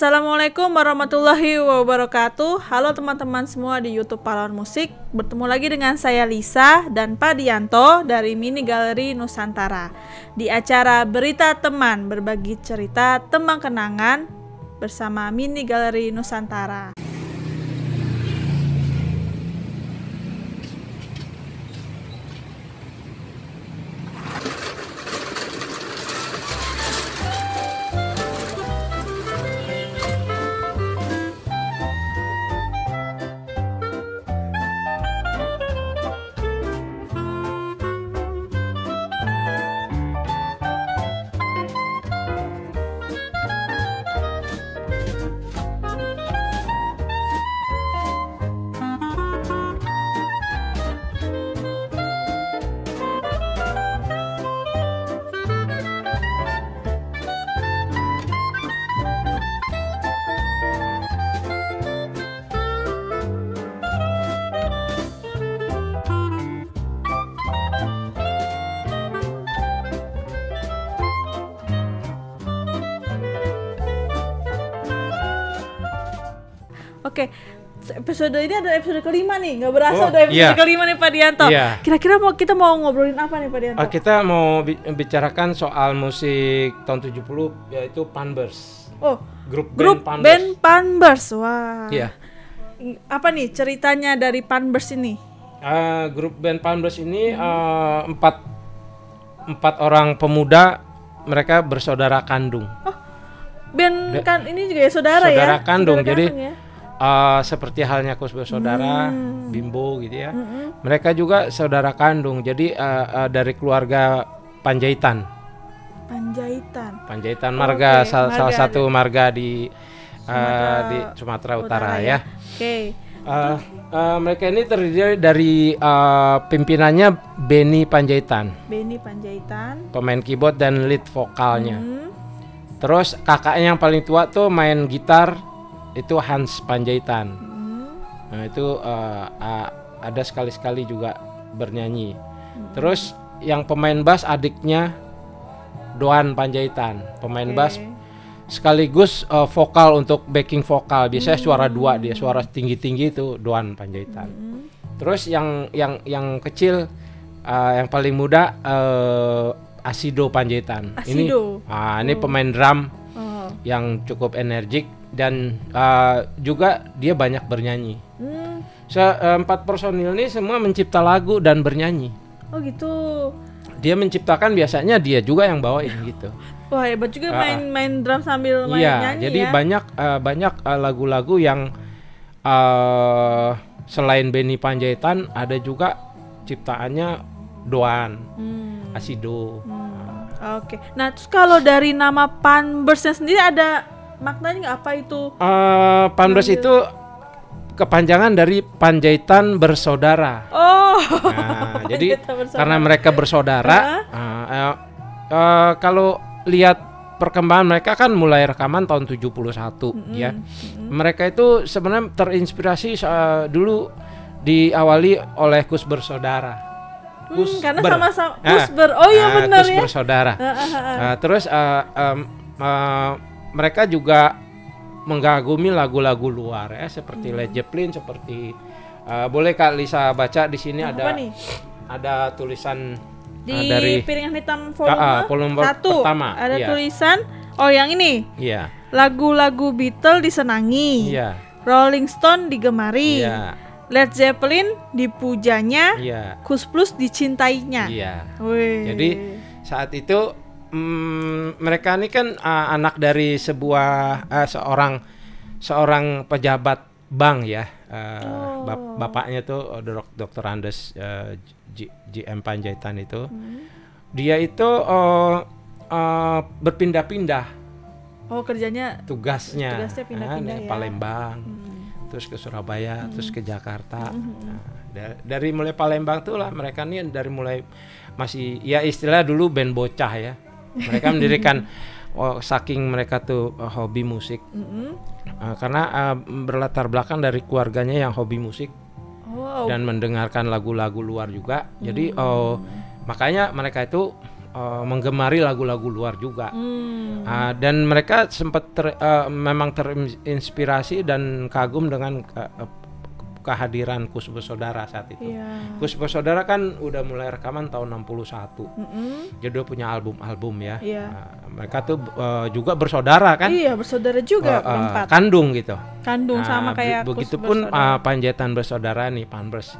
Assalamualaikum warahmatullahi wabarakatuh. Halo teman-teman semua di YouTube Pahlawan Musik. Bertemu lagi dengan saya Lisa dan Pak Dianto dari Mini Galeri Nusantara di acara Berita Teman, berbagi cerita tembang kenangan bersama Mini Galeri Nusantara. Oke, episode ini ada episode kelima nih, nggak berasa udah episode kelima nih Pak Dianto. Kira-kira kita mau ngobrolin apa nih Pak Dianto? Kita mau bicarakan soal musik tahun 70 yaitu Panbers. Grup band Panbers. Wah. Iya. Apa nih ceritanya dari Panbers ini? Grup band Panbers ini empat orang pemuda, mereka bersaudara kandung. Band kan ini juga ya saudara ya? Saudara kandung, jadi ya? Seperti halnya Kus bersaudara, Bimbo gitu ya. Mereka juga saudara kandung. Jadi dari keluarga Panjaitan. Panjaitan marga, salah satu marga di Sumatera Utara ya. Mereka ini terdiri dari pimpinannya Benny Panjaitan. Pemain keyboard dan lead vokalnya. Terus kakaknya yang paling tua tuh main gitar, itu Hans Panjaitan. Nah itu ada sekali-sekali juga bernyanyi. Terus yang pemain bass adiknya Doan Panjaitan, pemain bass sekaligus vokal untuk backing vokal. Biasanya suara dua, dia suara tinggi-tinggi itu Doan Panjaitan. Terus yang kecil, yang paling muda Asido Panjaitan. Ini pemain drum yang cukup energik dan juga dia banyak bernyanyi. Empat personil ini semua mencipta lagu dan bernyanyi. Oh gitu. Dia menciptakan, biasanya dia juga yang bawain gitu. Wah hebat juga main drum sambil main nyanyi. Jadi banyak lagu-lagu yang selain Benny Panjaitan ada juga ciptaannya Doan, Asido. Oke. Nah terus kalau dari nama Panbersnya sendiri ada maknanya nggak, apa itu? Panbers itu kepanjangan dari Panjaitan bersaudara. Jadi karena mereka bersaudara, kalau lihat perkembangan mereka kan mulai rekaman tahun 71 ya. Mereka itu sebenarnya terinspirasi dulu diawali oleh Kus bersaudara. Karena sama-sama Kusber. Benar ya. Bersaudara. Terus mereka juga mengagumi lagu-lagu luar ya, seperti Led Zeppelin, seperti boleh Kak Lisa baca di sini ada tulisan dari piringan hitam volume 1 pertama. Ada tulisan yang ini. Iya. Lagu-lagu Beatles disenangi. Iya. Rolling Stone digemari. Iya. Led Zeppelin dipujanya. Iya. Kus Plus dicintainya. Iya. Jadi saat itu mereka ini kan anak dari seorang pejabat bank ya. Bapaknya tuh Dr. Andes GM Panjaitan itu. Dia itu berpindah-pindah. Kerjanya tugasnya pindah-pindah ya. Palembang. Terus ke Surabaya, terus ke Jakarta. Dari mulai Palembang tuh lah mereka nih dari mulai masih ya istilah dulu band bocah ya. Mereka mendirikan saking mereka tuh hobi musik. Karena berlatar belakang dari keluarganya yang hobi musik. Dan mendengarkan lagu-lagu luar juga. Jadi makanya mereka itu menggemari lagu-lagu luar juga. Dan mereka sempat memang terinspirasi dan kagum dengan kehadiran Kus Bersaudara saat itu. Kus Bersaudara kan udah mulai rekaman tahun 61. Jadi udah punya album-album ya. Mereka tuh juga bersaudara kan? Iya, bersaudara juga berempat. Kandung gitu. Kandung sama kayak begitupun Panjaitan Bersaudara nih, Panbers.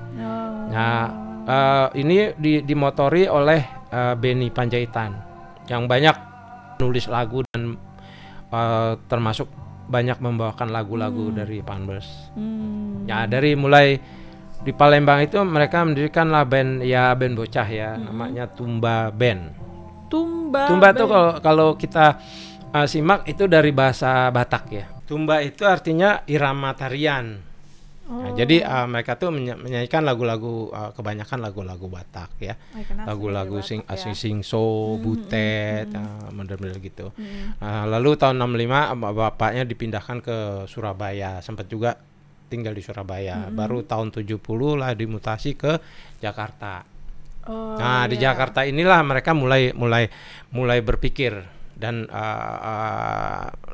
Ini dimotori oleh Benny Panjaitan yang banyak nulis lagu dan termasuk banyak membawakan lagu-lagu dari Panbers. Ya dari mulai di Palembang itu mereka mendirikanlah band bocah ya, namanya Tumba Band. Tumba itu kalau kita simak itu dari bahasa Batak ya. Tumba itu artinya irama tarian. Nah, jadi mereka tuh menyanyikan lagu-lagu kebanyakan lagu-lagu Batak ya, lagu-lagu singso, butet, model-model gitu. Lalu tahun 65 bapaknya dipindahkan ke Surabaya, sempat juga tinggal di Surabaya. Baru tahun 70 lah dimutasi ke Jakarta. Di Jakarta inilah mereka mulai berpikir dan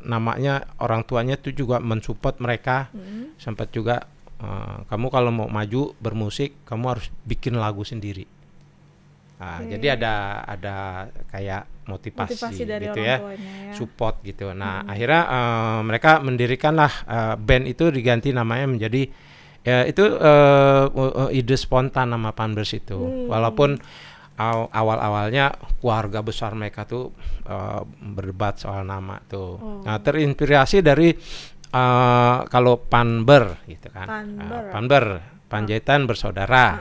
namanya orang tuanya tuh juga mensupport mereka, sempat juga kamu kalau mau maju bermusik kamu harus bikin lagu sendiri. Jadi ada kayak motivasi dari gitu ya, support gitu. Nah akhirnya mereka mendirikanlah band itu, diganti namanya menjadi itu ide spontan nama Panbers itu. Walaupun awal-awalnya keluarga besar mereka tuh berdebat soal nama tuh. Nah terinspirasi dari kalau Panber gitu kan, Panber, Panjaitan Bersaudara.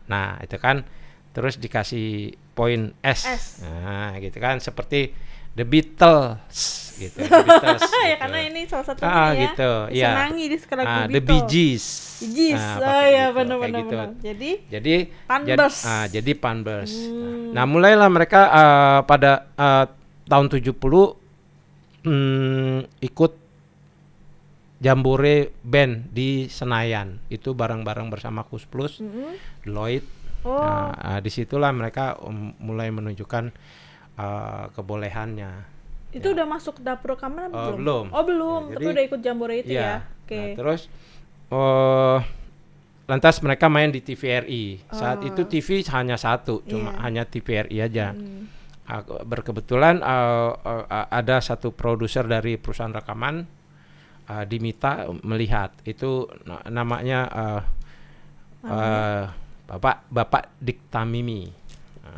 Nah itu kan terus dikasih poin S. Nah gitu kan, seperti The Beatles gitu. The Beatles, gitu. Ya karena ini salah satu ya. Gitu. Senangi di sekolah The Bee Gees. Ya benar-benar. Gitu. Jadi Panbers. Jadi Panbers. Nah mulailah mereka pada tahun 70 ikut Jambore Band di Senayan, itu bareng-bareng bersama Kus Plus, Lloyd. Disitulah mereka mulai menunjukkan kebolehannya. Itu udah masuk dapur rekaman belum? Belum. Tapi udah ikut Jambore itu ya. Nah, terus lantas mereka main di TVRI. Saat itu TV hanya satu, cuma hanya TVRI aja. Berkebetulan ada satu produser dari perusahaan rekaman diminta melihat, itu namanya Bapak Dik Tamimi.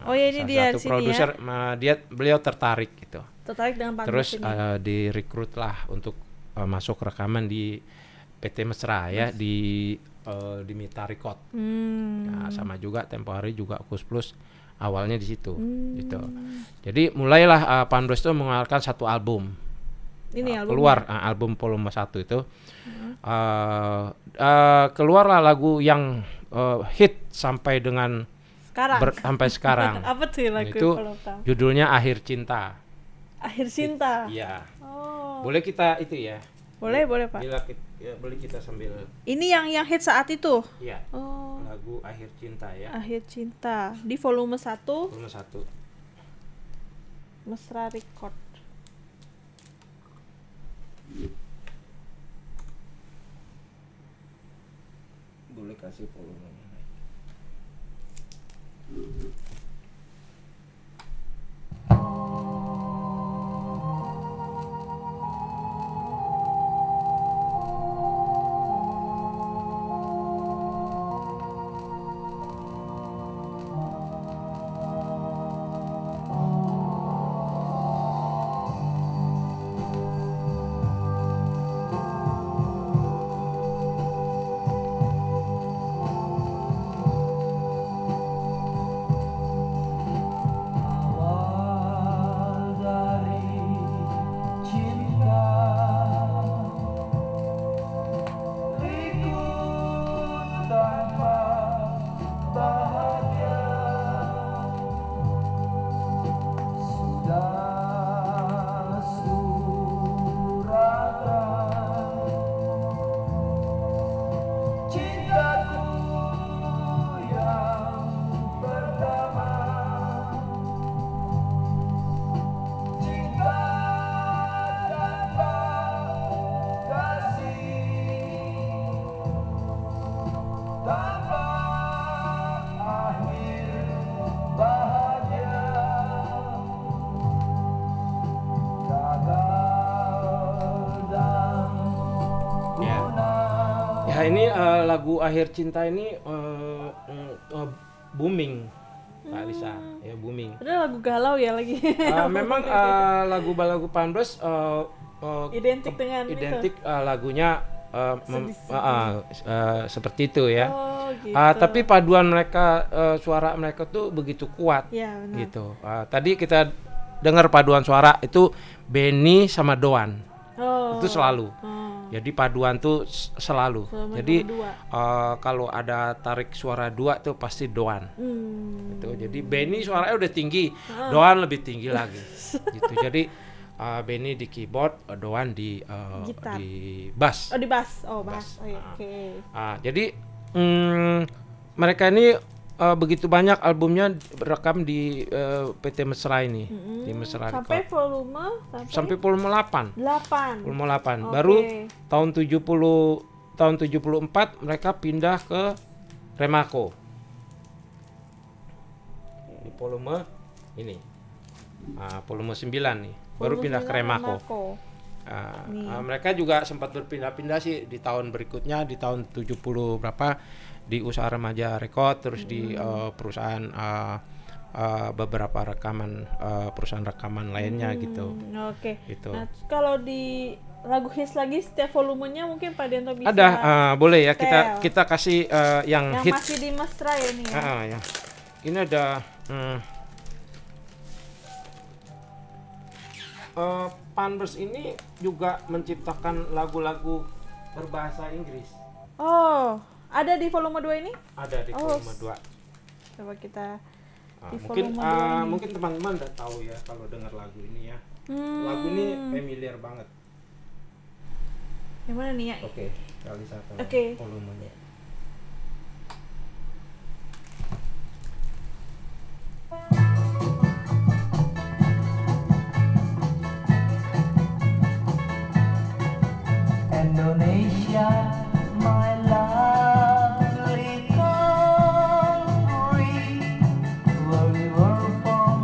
Ini dia satu produser ya? Beliau tertarik gitu. Tertarik dengan Panbers. Terus direkrut lah untuk masuk rekaman di PT Mesra ya, di Mita Record. Nah, sama juga tempo hari juga Kus Plus awalnya di situ gitu. Jadi mulailah Panbers itu mengeluarkan satu album. Ini keluar album volume 1 itu. Keluarlah lagu yang hit sampai dengan sampai sekarang. Apa tuh lagu itu? Judulnya Akhir Cinta. Akhir Cinta. Iya. Boleh kita itu ya? Boleh Pak. Boleh kita sambil. Ini yang hit saat itu. Iya. Lagu Akhir Cinta ya. Akhir Cinta di volume 1. Volume 1. Mesra Record. Boleh kasih volumenya naik. Ya ini lagu Akhir Cinta ini booming, Kak Lisa, ya booming. Ada lagu galau ya lagi. Memang lagu Panbers identik dengan identik lagunya seperti itu ya. Oh, gitu. Tapi paduan mereka, suara mereka tuh begitu kuat, ya, benar. Gitu. Tadi kita dengar paduan suara itu Benny sama Doan, itu selalu. Jadi paduan tuh selalu. Jadi kalau ada tarik suara dua tuh pasti Doan. Gitu. Jadi Benny suaranya udah tinggi, Doan lebih tinggi lagi. Gitu. Jadi Benny di keyboard, Doan di bass. Oh, di bass. Oh, bass. Oke. Jadi mereka ini begitu banyak albumnya rekam di PT Mesra ini, di Mesra sampai Record. sampai volume 8. Volume 8. Okay. Baru tahun 74 mereka pindah ke Remaco. Di volume ini. Volume 9 nih. Baru pindah ke Remaco. Mereka juga sempat berpindah-pindah sih di tahun berikutnya, di tahun 70 berapa di Usaha Remaja Record, terus di perusahaan beberapa perusahaan rekaman lainnya gitu. Oke. Gitu. Nah, kalau di lagu hits lagi setiap volumenya mungkin Pak Dianto bisa. Ada, boleh ya kita kasih yang hits. Masih di Mesra ya nih. Ya. Ini ada Panbers ini juga menciptakan lagu-lagu berbahasa Inggris. Oh, ada di volume 2 ini? Ada di volume 2. Coba kita di mungkin volume 2 ini. Mungkin teman-teman udah tahu ya kalau dengar lagu ini ya. Lagu ini familiar banget. Yang mana nih ya? Oke, kali satu. Volumenya. Indonesia, my lovely country, where we were born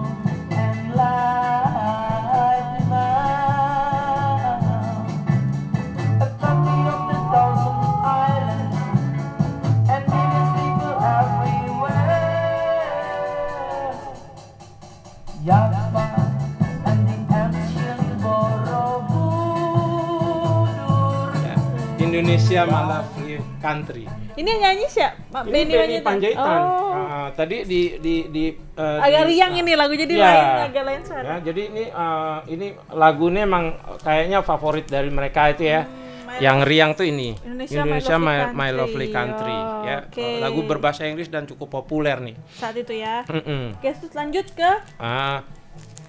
and live now. A country of the thousand islands and millions people everywhere. Java and the ancient Borobudur. Indonesia, my lovely country. Ini nyanyi siapa? Benny Panjaitan. Tadi di agak riang ini lagu jadi agak lain suara. Ya, jadi ini lagunya emang kayaknya favorit dari mereka itu ya. Yang riang tuh ini. Indonesia My Lovely Country ya. Lagu berbahasa Inggris dan cukup populer nih saat itu ya. Oke, terus lanjut ke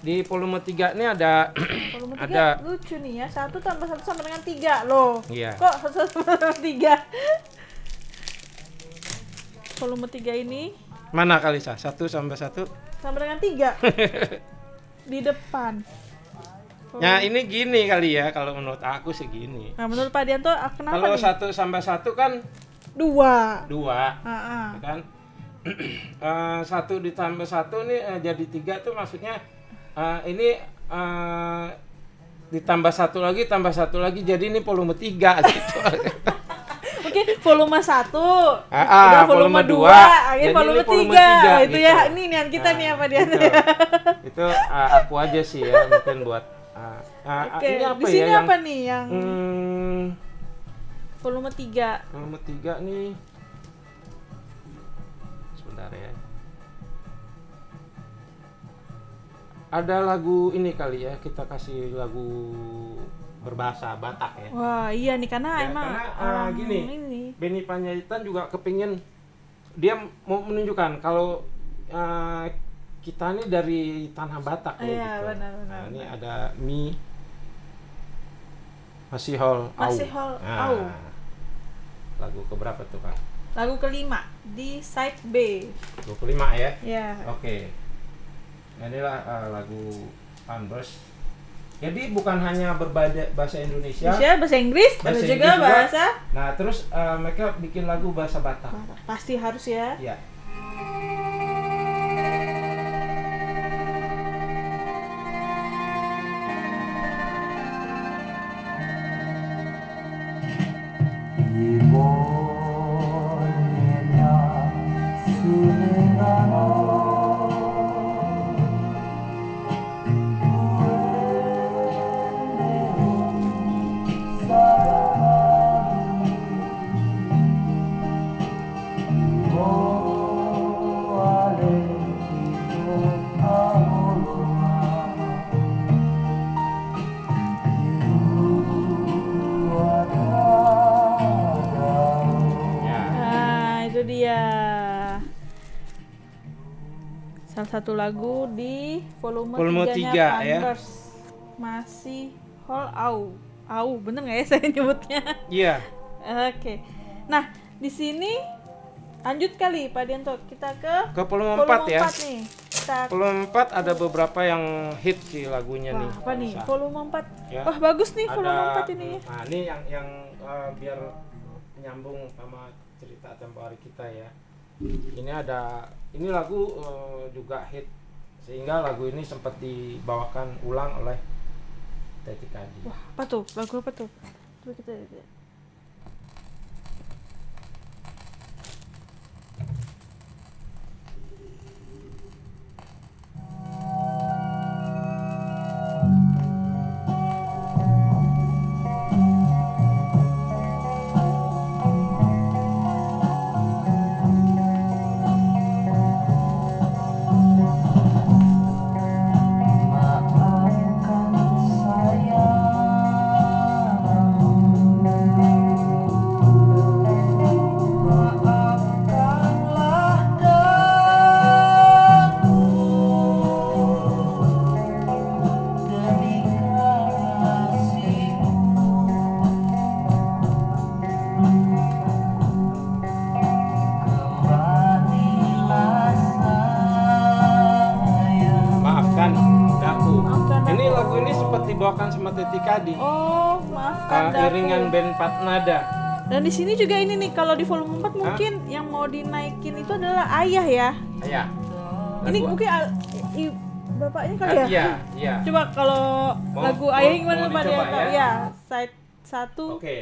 di volume 3 ini ada volume 3 ada lucu nih ya. 1 tambah 1 sama dengan 3 loh. Iya. Kok 1 sama dengan 3? Volume 3 ini mana Kalisa? 1 sampai 1 sama dengan 3 di depan. Nah ini gini kali ya, kalau menurut aku sih gini. Nah menurut Pak Dianto kenapa kalau nih? 1 sampai 1 kan 2 kan 1 ditambah 1 nih jadi 3 tuh maksudnya ini ditambah 1 lagi tambah 1 lagi jadi ini volume 3 gitu. Oke, volume 1 udah volume 2 akhirnya volume 3 itu gitu. ya, ini nian kita nih apa dia gitu. Itu aku aja sih ya mungkin buat ini apa di sini ya apa nih yang volume 3 nih sebentar ya. Ada lagu ini kali ya, kita kasih lagu berbahasa Batak ya. Wah iya nih karena emang karena gini ini. Benny Panjaitan juga kepingin dia mau menunjukkan kalau kita ini dari tanah Batak loh iya, gitu. Benar. Ini ada Masih Hol Au. Lagu keberapa tuh Kak? Lagu kelima di side B. Lagu kelima ya? Iya. Oke. Nah, inilah lagu Panbers. Jadi bukan hanya berbahasa Indonesia, bahasa Inggris, ada juga bahasa. Nah, terus mereka bikin lagu bahasa Batak. Pasti harus ya. Iya. Ibu satu lagu di volume Volume 3-nya 3 ya. Pampers. Masih Whole Au, bener nggak ya saya nyebutnya? Iya. Oke. Nah, di sini lanjut kali Pak Dianto, kita ke volume 4 ya. 4 nih. Kita Volume 4 ada beberapa yang hit sih lagunya nih. apa nih? Bisa. Volume 4. Ya. Wah, bagus nih Ada, volume 4 ini. Nah, ini yang biar nyambung sama cerita tempo hari kita ya. Ini lagu juga hit, sehingga lagu ini sempat dibawakan ulang oleh Teti Kadi. Wah, apa tuh? Lagu apa tuh? Coba kita lihat. Maafkan saya, maafkanlah daku demi kasihmu. Kembalilah sayang. Maafkan Daku. Maafkan Daku. Ini lagu ini sempat dibawakan sama Teti Kadi. Oh, maafkan Daku. Iringan band Pat Nada. Dan di sini juga ini nih, kalau di volume 4 mungkin yang mau dinaikin itu adalah ayah ya. Iya. Ini Lagu- mungkin bapaknya kali ya? Iya, iya. Coba kalau Mau- lagu mau- ayah gimana mau Pak dicoba Dianto? ya? Ya, side 1, Oke.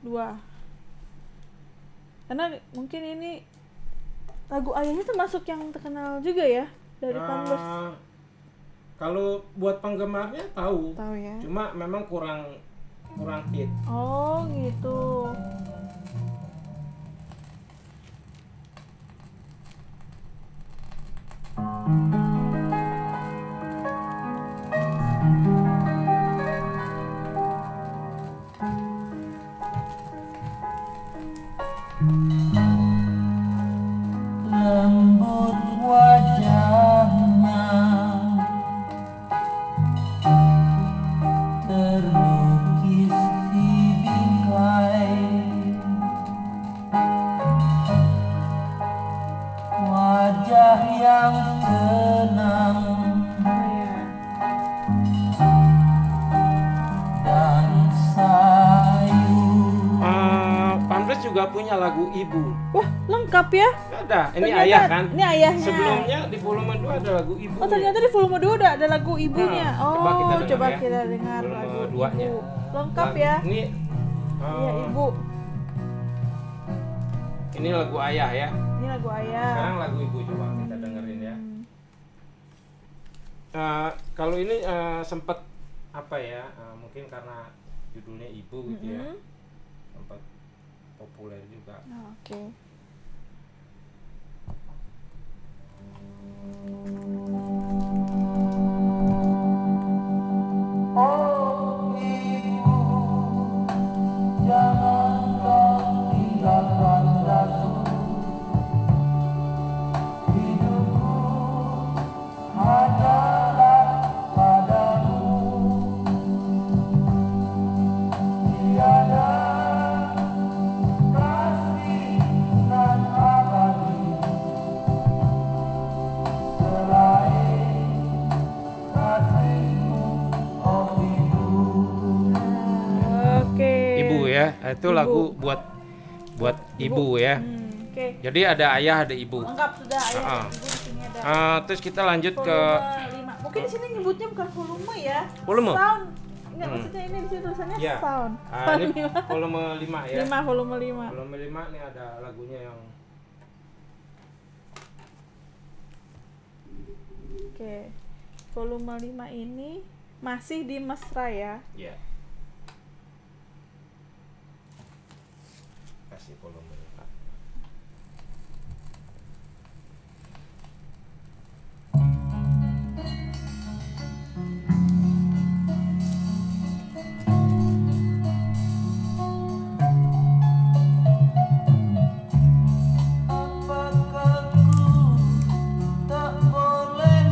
2. Karena mungkin ini lagu ayahnya termasuk yang terkenal juga ya dari Pampers. Kalau buat penggemarnya tahu. Tahu ya. Cuma memang kurang hit. Oh, gitu. Lembut wajahnya terlukis di bingkai, wajah yang tenang dan sayu. Pampers juga punya lagu Ibu. Wah, lengkap ya. Ada. Ini Ternyata ayah kan? Ini ayahnya. Sebelumnya di volume 2 ada lagu Ibu. Oh, ternyata di volume 2 udah ada lagu ibunya. Nah, coba kita dengar coba ya. kita dengar Volume lagu 2-nya. ibu. Lengkap ya. Ini Iya, ibu. ini lagu ayah ya. Ini lagu ayah. Sekarang lagu Ibu, coba kita dengerin ya. Kalau ini sempat apa ya? Mungkin karena judulnya Ibu gitu ya. Sempat populer juga. Oh, oke. Oh ibu, jangan kau tinggalkan daku. Hidupku hanyalah padamu. Tiada kasih nan abadi selain kasihmu, oh ibu. Oke. Ibu ya. Itu Ibu. lagu buat ibu ya. Oke. Jadi ada ayah, ada ibu. Lengkap sudah ayah Ah. dan ibu di sini ada. Terus kita lanjut ke Volume 5. Mungkin di sini nyebutnya bukan volume ya. Volume? Sound. Enggak, maksudnya ini di sini tulisannya Ya. sound. ini volume 5 ya. 5, volume 5. Volume 5 nih ada lagunya yang Oke. Volume 5 ini masih di Mesra ya. ya. Kasih volume 5. Apakah ku tak boleh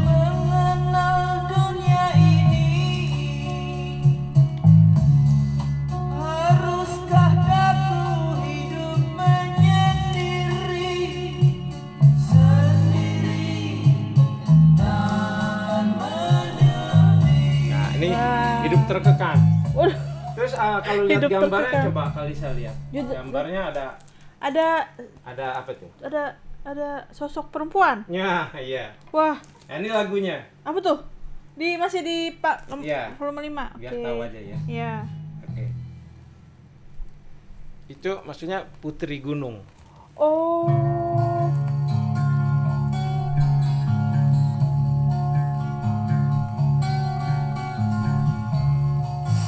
ini Wah. hidup terkekang. Waduh, Terus kalau lihat Hidup gambarnya terkekang. coba kali saya lihat. Gambarnya ada apa tuh? ada sosok perempuan. Ya, iya. Wah, Nah, ini lagunya. apa tuh? Masih di Iya. volume 5. Biar Oke. tahu aja ya. Iya. Oke. Itu maksudnya Putri Gunung. Oh.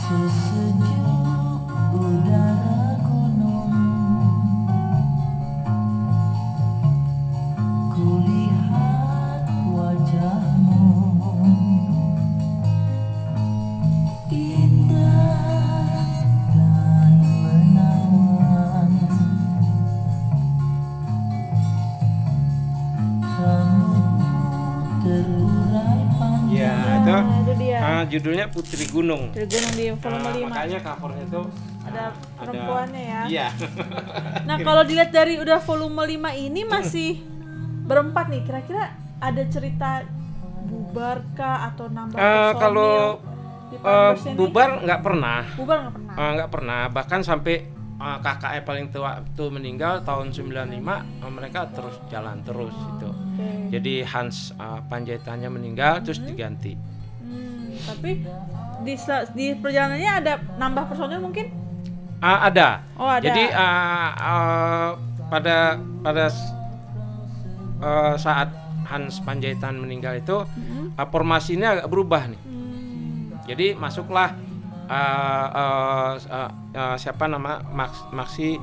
Sesejuk udara gunung, kulihat wajahmu indah dan menawan, rambutmu terurai panjang. Ya, Nah, itu dia. judulnya Putri Gunung. Dari gunung di volume 5. Makanya covernya tuh Ada perempuannya ya. Iya. Nah, kalau dilihat dari udah volume 5 ini masih berempat nih. Kira-kira ada cerita bubar kah atau nambah personil? Kalau di Partners ini? bubar nggak pernah. Bubar nggak pernah. Nggak pernah. Bahkan sampai kakaknya paling tua itu meninggal tahun 95, mereka terus jalan terus itu. Oke. Jadi Hans Panjaitannya meninggal terus diganti. Tapi di perjalanannya ada nambah personil mungkin? Ada. Oh, ada. Jadi pada saat Hans Panjaitan meninggal itu formasinya agak berubah nih. Jadi masuklah siapa nama Maksi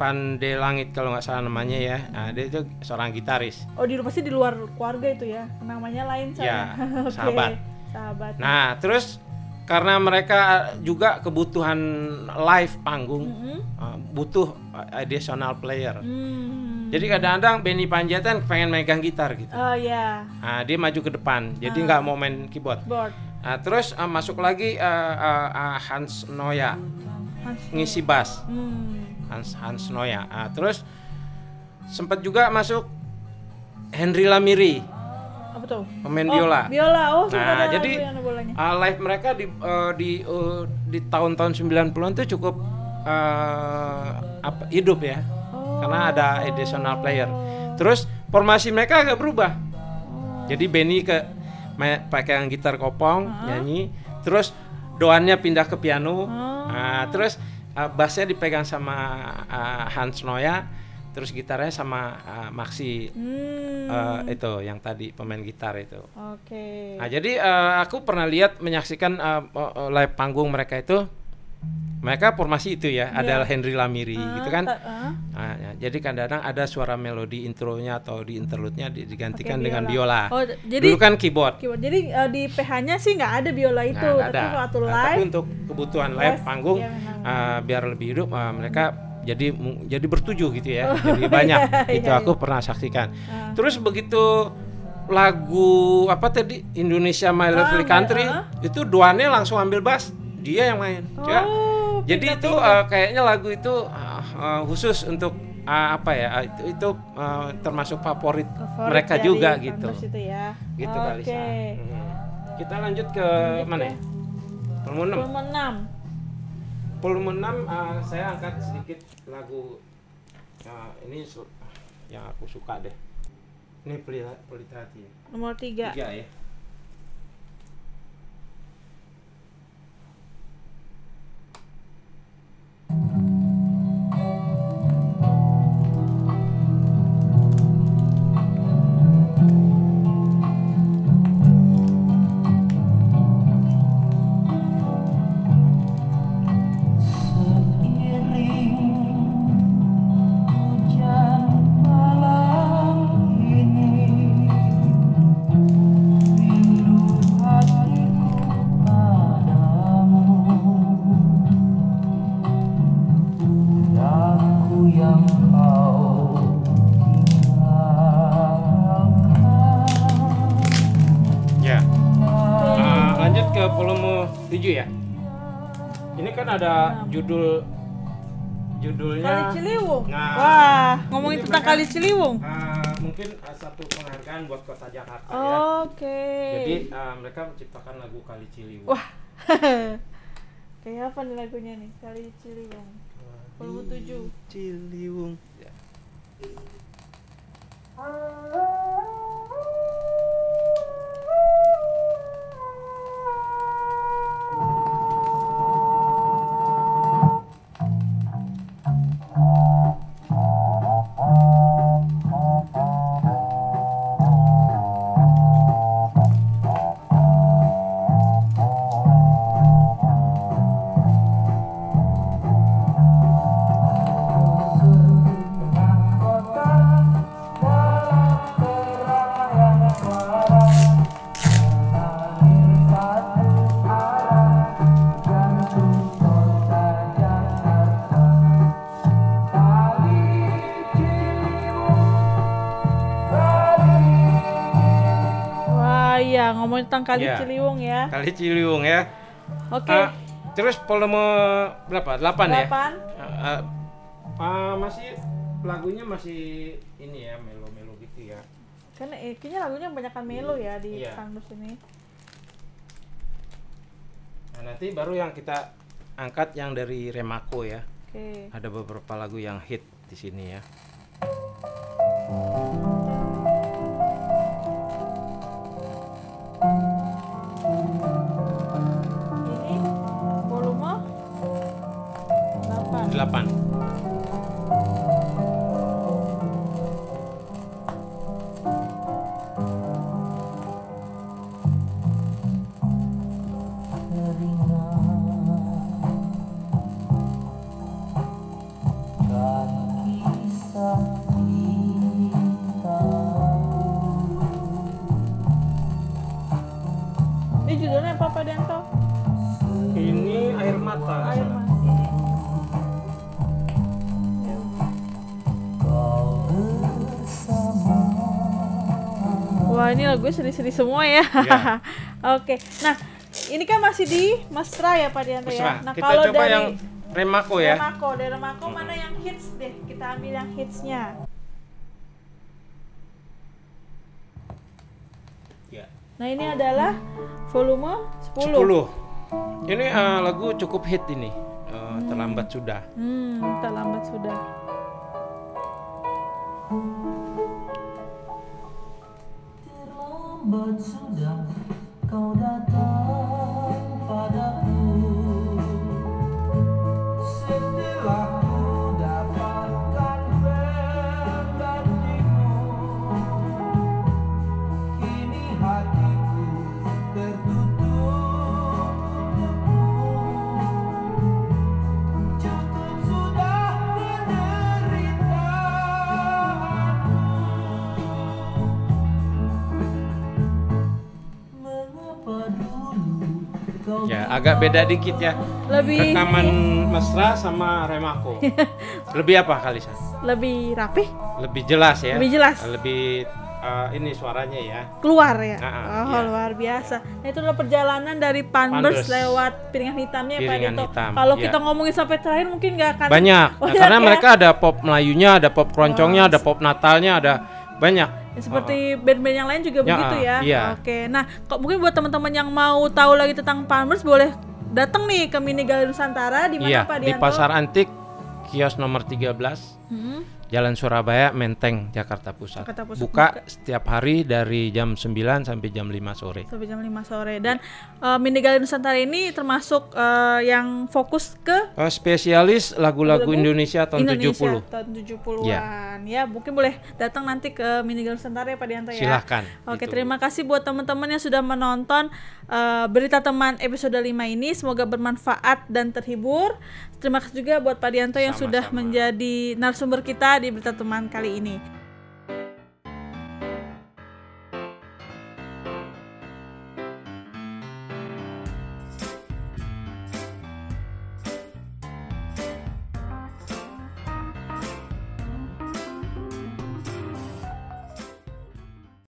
Pandelangit kalau nggak salah namanya ya. Nah, dia itu seorang gitaris. Oh, pasti di luar keluarga itu ya. Namanya lain Ya, soalnya. Oke. sahabat. Sahabat. Nah, terus karena mereka juga kebutuhan live panggung, butuh additional player. Jadi kadang-kadang Benny Panjaitan pengen megang gitar gitu. Oh ya. Nah, dia maju ke depan, jadi nggak mau main keyboard. Nah, terus masuk lagi Hans Noya ngisi bass. Hans Noya. Nah, terus sempat juga masuk Henry Lamiri. Apa tuh? Pemain biola. Biola. Oh, Nah, jadi bolanya. live mereka di tahun-tahun 90-an tuh cukup hidup ya. Karena ada additional player. Terus formasi mereka agak berubah. Jadi Benny pakai gitar kopong, nyanyi. Terus doannya pindah ke piano. Nah, terus bassnya dipegang sama Hans Noya. Terus gitarnya sama Maksi itu yang tadi pemain gitar itu. Oke. Nah, jadi aku pernah menyaksikan live panggung mereka itu. Mereka formasi itu ya, ada Henry Lamiri gitu kan. Nah, jadi kadang-kadang ada suara melodi intronya atau di interlude-nya digantikan dengan biola. Oh, jadi dulu kan keyboard. Jadi di PH-nya sih nggak ada biola itu, Nggak tapi ada. waktu Nah, live. tapi untuk kebutuhan live panggung biar lebih hidup, mereka jadi bertujuh gitu ya. Jadi banyak. Itu aku pernah saksikan. Terus begitu lagu apa tadi Indonesia My Lovely Country itu Duane langsung ambil bass, dia yang main. Jadi itu kayaknya lagu itu khusus untuk apa ya? Itu termasuk favorit mereka juga gitu. Itu ya. Gitu kali sih. Kita lanjut ke mana ya? Volume 6. Volume 6 saya angkat sedikit lagu ini yang aku suka deh. Ini Pelita Hati. Nomor 3. 3 ya. Ya. Ini kan ada judulnya Kali Ciliwung. Nah, wah, ngomongin tentang Kali Ciliwung. Mungkin satu penghargaan buat Kota Jakarta Oke. ya. Jadi mereka menciptakan lagu Kali Ciliwung. Wah. Kayak apa nih lagunya nih? Kali Ciliwung. Volume 7. Ciliwung. Ya. Iya, ngomongin tentang Kali Ya. Ciliwung ya. Kali Ciliwung ya. Oke. Terus volume berapa? 8 ya? 8. Masih lagunya masih ini ya, melo-melo gitu ya. Karena kayaknya lagunya kebanyakan melo ya di Iya. Panmus ini. Nah, nanti baru yang kita angkat yang dari Remako ya. Oke. Ada beberapa lagu yang hit di sini ya. Ini volume 8. 8. Ini judulnya apa Pak Dianto? Ini Air Mata. Air Mata. Wah, ini lagunya sedih-sedih semua ya. Ya. Oke. Nah, ini kan masih di Mesra ya Pak Dianto ya. Mesra. Nah, Kita kalau coba dari yang Remako ya. dari Remako mana yang hits deh? Kita ambil yang hitsnya. Ya. Nah, ini adalah volume 10. 10. Ini lagu cukup hit ini. Terlambat sudah. Terlambat sudah. Terlambat sudah kau datang padaku, setelah ku dapatkan penggantimu. Kini hatiku tertutup untukmu. Cukup sudah penderitaanmu. Mengapa dulu kau Ya, agak beda dikit ya. Lebih Rekaman Mesra sama Remako. Lebih apa Kalisa? lebih rapih, Lebih jelas ya. Lebih jelas. Lebih ini suaranya ya. keluar ya. Nah, Oh, iya. luar biasa. Nah, itu adalah perjalanan dari Panbers Panbers. lewat Piringan Hitamnya ya Pak Piringan Dianto. Hitam, Kalau iya. kita ngomongin sampai terakhir mungkin nggak akan Banyak. banyak Karena ya. mereka ada pop Melayunya, ada pop keroncongnya, ada pop Natalnya, ada banyak. Ya, seperti band-band yang lain juga Ya, begitu ya. iya. Oke. Nah, kok mungkin buat teman-teman yang mau tahu lagi tentang Panbers boleh datang nih ke Mini Galeri Nusantara di mana Iya, Pak di Dianto? Pasar Antik, kios nomor 13. Hmm. Jalan Surabaya, Menteng, Jakarta Pusat. Jakarta Pusat. Buka setiap hari dari jam 9 sampai jam 5 sore. Sampai jam 5 sore. Dan Mini Galeri Nusantara ini termasuk yang fokus ke Spesialis lagu-lagu Indonesia tahun 70. tahun 70-an. Ya, mungkin boleh datang nanti ke Mini Galeri Nusantara ya Pak Dianto ya. Silahkan. Oke, Gitu. terima kasih buat teman-teman yang sudah menonton Berita Teman episode 5 ini. Semoga bermanfaat dan terhibur. Terima kasih juga buat Pak Dianto yang sudah Sama-sama. menjadi narasumber kita di Berita Teman kali ini.